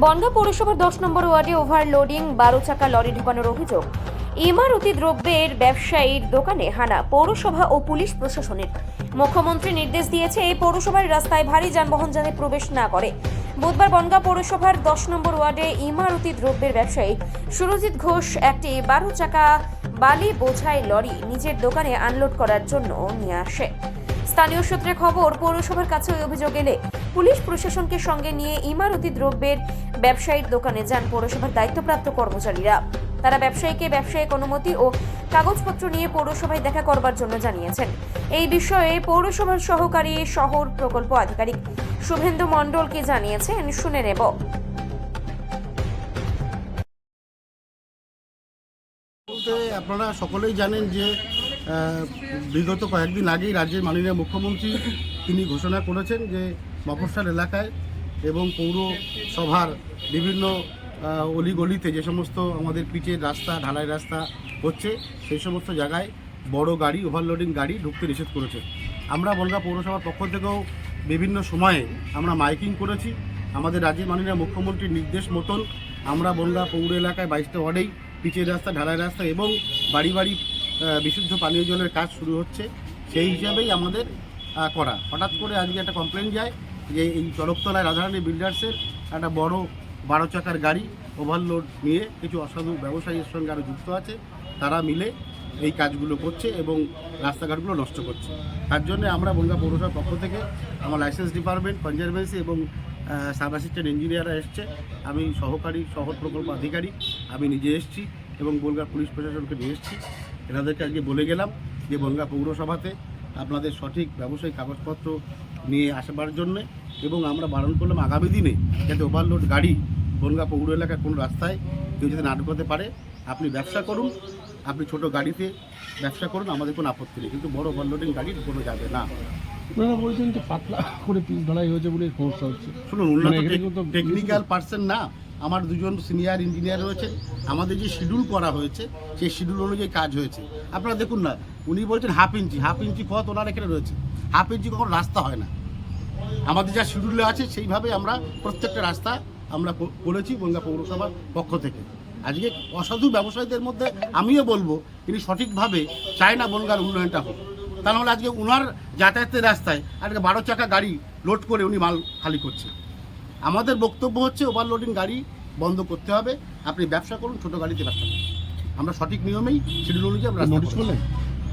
বনগাঁ পৌরসভার 10 নম্বর ওয়ার্ডে ওভারলোডিং 12 চাকা লরি ঢোকানোর অভিযোগ। ইমারতি দ্রব্যের ব্যবসায়ীর দোকানে হানা পৌরসভা ও পুলিশ প্রশাসনের। মুখ্যমন্ত্রী নির্দেশ দিয়েছে এই পৌরসভার রাস্তায় ভারী যানবাহন যাতে প্রবেশ না করে। বুধবার বনগাঁ পৌরসভার 10 নম্বর ওয়ার্ডে ইমারতি দ্রব্যের ব্যবসায়ী সুরজিৎ ঘোষ একটি 12 চাকা বালি বোঝাই লরি নিজের দোকানে আনলোড করার জন্য নিয়ে আসে। স্থানীয় সূত্রে খবর, পৌরসভার কাছে ওই অভিযোগ এলে পুলিশ প্রশাসনকে সঙ্গে নিয়ে ইমারতি দ্রব্যের ব্যবসায়ীর দোকানে যান পৌরসভার দায়িত্বপ্রাপ্ত কর্মচারীরা। তারা ব্যবসায়ীকে ব্যবসায়িক অনুমতি ও কাগজপত্র নিয়ে পৌরসভায় দেখা করবার জন্য জানিয়েছেন। এই বিষয়ে পৌরসভার সহকারী শহর প্রকল্প আধিকারিক শুভেন্দু মণ্ডল কি জানিয়েছেন শুনে নেব। আপনারা সকলেই জানেন যে বিগত কয়েকদিন আগেই রাজ্যের মাননীয় মুখ্যমন্ত্রী তিনি ঘোষণা করেছেন যে মফস্বল এলাকায় এবং পৌরসভার বিভিন্ন অলিগলিতে যে সমস্ত আমাদের পিচের রাস্তা ঢালাই রাস্তা হচ্ছে সেই সমস্ত জায়গায় বড় গাড়ি ওভারলোডিং গাড়ি ঢুকতে নিষেধ করেছে। আমরা বনগাঁ পৌরসভার পক্ষ থেকেও বিভিন্ন সময়ে আমরা মাইকিং করেছি। আমাদের রাজ্যের মাননীয় মুখ্যমন্ত্রীর নির্দেশ মতন আমরা বনগাঁ পৌর এলাকায় 22টা ওয়ার্ডেই পিচের রাস্তা ঢালাই রাস্তা এবং বাড়ি বাড়ি বিশুদ্ধ পানীয় জলের কাজ শুরু হচ্ছে। সেই হিসাবেই আমাদের করা। হঠাৎ করে আজকে একটা কমপ্লেন যায় যে এই চরকতলায় রাধারানী বিল্ডার্সের একটা বড় 12 চাকার গাড়ি ওভারলোড নিয়ে কিছু অসাধু ব্যবসায়ীর সঙ্গে আরও যুক্ত আছে, তারা মিলে এই কাজগুলো করছে এবং রাস্তাঘাটগুলো নষ্ট করছে। তার জন্য আমরা বনগাঁ পৌরসভার পক্ষ থেকে আমার লাইসেন্স ডিপার্টমেন্ট, কনজারভেন্সি এবং সাব অ্যাসিস্ট্যান্ট ইঞ্জিনিয়াররা এসছে, আমি সহকারী শহর প্রকল্প আধিকারিক আমি নিজে এসেছি এবং বনগাঁ পুলিশ প্রশাসনকে নিয়ে এসেছি। এনাদেরকে আজকে বলে গেলাম যে বনগাঁ পৌরসভাতে আপনাদের সঠিক ব্যবসায়িক কাগজপত্র নিয়ে আসবার জন্যে, এবং আমরা বারণ করলাম আগামী দিনে যাতে ওভারলোড গাড়ি বনগাঁ পৌর এলাকায় কোনো রাস্তায় কেউ যাতে না ঢোকাতে পারে। আপনি ব্যবসা করুন, আপনি ছোট গাড়িতে ব্যবসা করুন, আমাদের কোনো আপত্তি নেই, কিন্তু বড় ওভারলোডিং গাড়ি ঢোকানো যাবে না। আপনারা বলছেন যে পাতলা করে পিস ঢালাই হয়েছে বলে সমস্যা হচ্ছে। শুনুন, টেকনিক্যাল পার্সন না, আমার দুজন সিনিয়র ইঞ্জিনিয়ার রয়েছে। আমাদের যে শিডিউল করা হয়েছে সেই শিডিউল অনুযায়ী কাজ হয়েছে। আপনারা দেখুন না, উনি বলছেন হাফ ইঞ্চি পথ ওনার এখানে রয়েছে। হাফ ইঞ্চি কখনো রাস্তা হয় না। আমাদের যা শিডিউলে আছে সেইভাবে আমরা প্রত্যেকটা রাস্তা আমরা করেছি বনগাঁ পৌরসভার পক্ষ থেকে। আজকে অসাধু ব্যবসায়ীদের মধ্যে আমিও বলবো তিনি সঠিকভাবে চায় না বনগাঁর উন্নয়নটা হোক। তা নাহলে আজকে ওনার যাতায়াতের রাস্তায় আজকে 12 চাকা গাড়ি লোড করে উনি মাল খালি করছে। আমাদের বক্তব্য হচ্ছে ওভারলোডিং গাড়ি বন্ধ করতে হবে। আপনি ব্যবসা করুন, ছোট গাড়িতে ব্যবসা করুন। আমরা সঠিক নিয়মেই শিডিউল অনুযায়ী আমরা নোটিশ করলাম,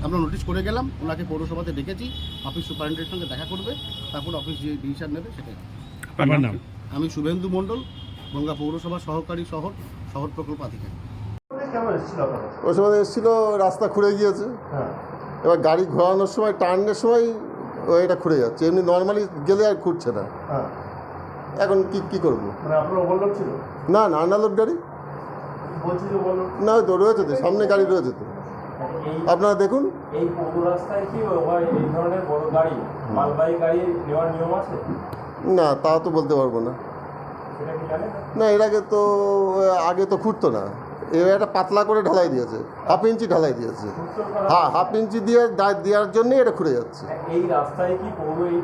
আমরা নোটিশ করে গেলাম। ওনাকে পৌরসভাতে ডেকেছি, অফিস সুপারিনটেন্ডেন্টের সঙ্গে দেখা করবে, তারপর অফিস যে ডিসিশন নেবে সেটাই। আপনার নাম? আমি শুভেন্দু মণ্ডল, বনগাঁ পৌরসভার সহকারী শহর প্রকল্প আধিকারিক। ওই সময় এসেছিল, রাস্তা খুঁড়ে গিয়েছে। এবার গাড়ি ঘোরানোর সময় টার্নের সময় এটা খুঁড়ে যাচ্ছে, এমনি নর্মালি গেলে আর খুঁড়ছে না। এখন কি করবো? না আন্ডারলোড গাড়ি না, তো রয়েছে তো, সামনে গাড়ি রয়েছে তো, আপনারা দেখুন। এই পৌর রাস্তায় কি এই ধরনের বড় গাড়ি মালবাহী গাড়ি নেওয়ার নিয়ম আছে? না, তা তো বলতে পারবো না। না, এর আগে তো খুঁড়তো না, এবার একটা পাতলা করে ঢালাই দিয়েছে, হাফ ইঞ্চি ঢালাই দিয়েছে। হ্যাঁ, হাফ ইঞ্চি দেওয়ার জন্যই এটা খুঁড়ে যাচ্ছে। এই রাস্তায় কি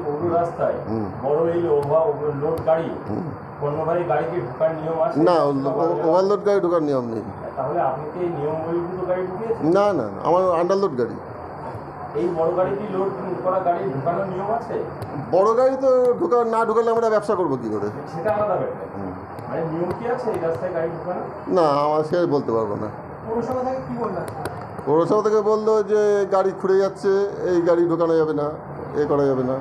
পৌর রাস্তায় বড় এই ওভারলোড গাড়ি পণ্যবাহী গাড়িকে ঢোকার নিয়ম আছে? না, ওভারলোড গাড়ি ঢোকার নিয়ম নেই। তাহলে আপনি কি নিয়ম বহির্ভূত গাড়ি ঢুকিয়েছেন? না, আমার আন্ডারলোড গাড়ি। এই বড় গাড়ি কি লোড করা গাড়ি ঢোকানোর নিয়ম আছে? বড় গাড়ি তো না ঢোকালে আমরা ব্যবসা করবো কি করে? সেটা আলাদা ব্যাপার। মানে নিয়ম কি আছে এই রাস্তায় গাড়ি ঢোকানো? না, আমার সে বলতে পারবো না। পৌরসভা থেকে কি বললেন? পৌরসভা থেকে বললো যে গাড়ি খুঁড়ে যাচ্ছে, এই গাড়ি ঢোকানো যাবে না, এ করা যাবে না,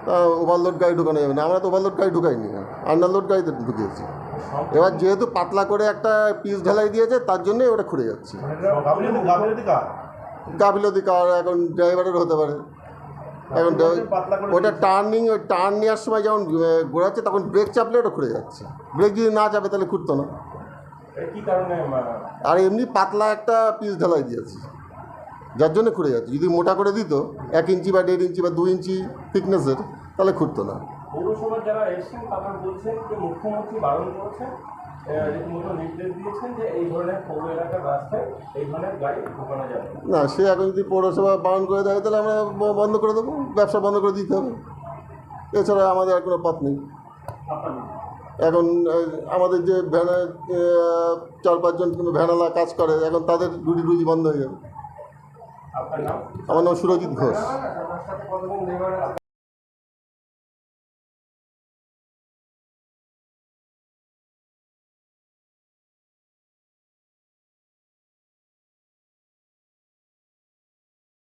তা ওভারলোড গাড়ি ঢোকানো যাবে না। আমরা তো ওভারলোড গাড়ি ঢুকাইনি, আন্ডারলোড গাড়িতে ঢুকিয়েছি। এবার যেহেতু পাতলা করে একটা পিস ঢালাই দিয়েছে তার জন্যই ওটা খুঁড়ে যাচ্ছে। গাফিলতি কার, এখন ড্রাইভারের হতে পারে। এখন ওটা টার্ন নেওয়ার সময় যখন ঘোরাচ্ছে তখন ব্রেক চাপলে ওটা খুঁড়ে যাচ্ছে। ব্রেক যদি না চাপে তাহলে খুঁড়তো না। আর এমনি পাতলা একটা পিস ঢালাই দিয়েছে যার জন্য খুঁড়ে যাচ্ছে। যদি মোটা করে দিত 1 ইঞ্চি বা 1.5 ইঞ্চি বা 2 ইঞ্চি থিকনেসের, তাহলে খুঁড়তো না। পৌরসভার যারা এসেছেন তারা বলছেন যে মুখ্যমন্ত্রী বারণ করেছেন, রীতিমতো নির্দেশ দিয়েছেন যে এই ধরনের পৌর এলাকার রাস্তায় এই ধরনের গাড়ি ঢোকানো যাবে না। সে এখন যদি পৌরসভা বারণ করে দেয় তাহলে আমরা বন্ধ করে দেবো, ব্যবসা বন্ধ করে দিতে হবে। এছাড়া আমাদের আর কোনো পথ নেই। এখন আমাদের যে ভ্যানে 4-5 জন ভ্যানালা কাজ করে, এখন তাদের রুজি বন্ধ হয়ে যাবে। আপনার নাম? আমার নাম সুরজিৎ ঘোষ।